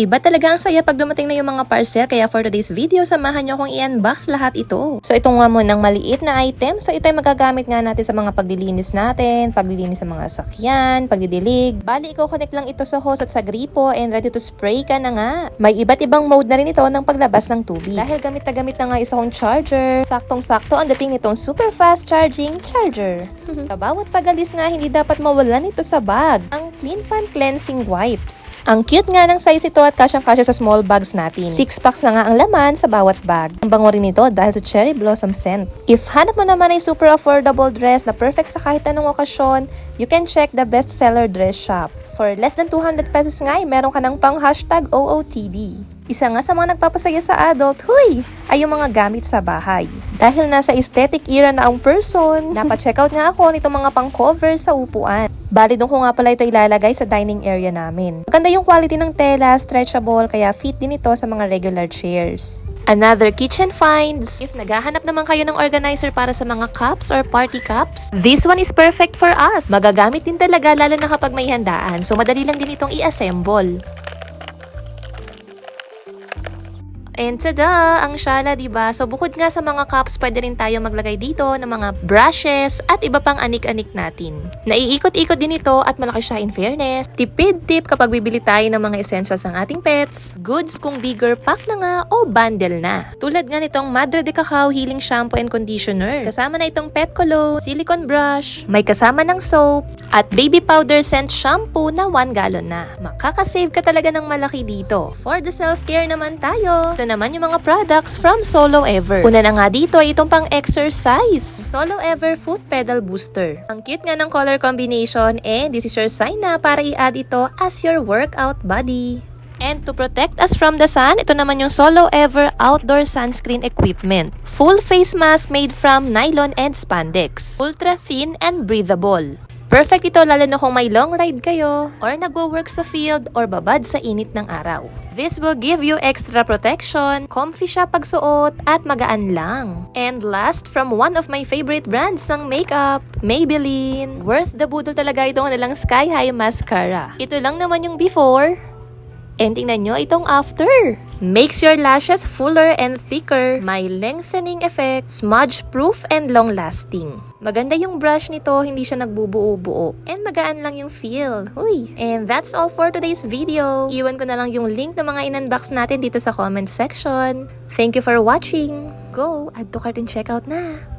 Iba talaga ang saya pag dumating na yung mga parcel, kaya for today's video, samahan nyo akong i-unbox lahat ito. So ito nga munang maliit na item. So ito ay magagamit nga natin sa mga paglilinis natin, paglilinis sa mga sakyan, pagdidilig. Bali, i-connect lang ito sa hose at sa gripo and ready to spray ka na nga. May iba't ibang mode na rin ito ng paglabas ng tubig. Dahil gamit na gamit na nga isa kong charger, saktong-sakto ang dating nitong super fast charging charger. Sa bawat pagalis nga, hindi dapat mawalan ito sa bag. Ang Clean Fan Cleansing Wipes. Ang cute nga ng size ito at kasyang-kasya sa small bags natin. 6 packs na nga ang laman sa bawat bag. Ang bango rin ito dahil sa cherry blossom scent. If hanap mo naman ay super affordable dress na perfect sa kahit anong okasyon, you can check the bestseller dress shop. For less than 200 pesos nga ay meron ka ng pang #OOTD. Isa nga sa mga nagpapasaya sa adult, ay yung mga gamit sa bahay. Dahil nasa aesthetic era na ang person, napa-checkout nga ako nitong mga pang-cover sa upuan. Bali doon ko nga pala ito ilalagay sa dining area namin. Maganda yung quality ng tela, stretchable, kaya fit din ito sa mga regular chairs. Another kitchen finds. If naghahanap naman kayo ng organizer para sa mga cups or party cups, this one is perfect for us. Magagamit din talaga lalo na kapag may handaan, so madali lang din itong i-assemble. And tada! Ang syala, diba? So bukod nga sa mga cups, pwede rin tayo maglagay dito ng mga brushes at iba pang anik-anik natin. Naiikot-ikot din ito at malaki siya in fairness. Tipid tip kapag bibili tayo ng mga essentials ng ating pets. Goods kung bigger pack na nga o bundle na. Tulad nga nitong Madre de Cacao Healing Shampoo and Conditioner. Kasama na itong pet cologne, silicone brush, may kasama ng soap, at baby powder scent shampoo na 1 gallon na. Makakasave ka talaga ng malaki dito. For the self-care naman tayo. Ito naman yung mga products from Solo Ever. Una na nga dito ay itong pang-exercise. Solo Ever Foot Pedal Booster. Ang cute nga ng color combination and this is your sign na para i-add ito as your workout buddy. And to protect us from the sun, ito naman yung Solo Ever Outdoor Sunscreen Equipment. Full face mask made from nylon and spandex. Ultra thin and breathable. Perfect ito lalo na kung may long ride kayo or nagwo-work sa field or babad sa init ng araw. This will give you extra protection, comfy siya pagsuot at magaan lang. And last, from one of my favorite brands ng makeup, Maybelline. Worth the budol talaga itong nilang Sky High Mascara. Ito lang naman yung before. And tingnan nyo itong after. Makes your lashes fuller and thicker. May lengthening effect, smudge-proof and long-lasting. Maganda yung brush nito, hindi siya nagbubuo-buo. And magaan lang yung feel. And that's all for today's video. Iwan ko na lang yung link ng mga in-unbox natin dito sa comment section. Thank you for watching. Go, add to cart and checkout na.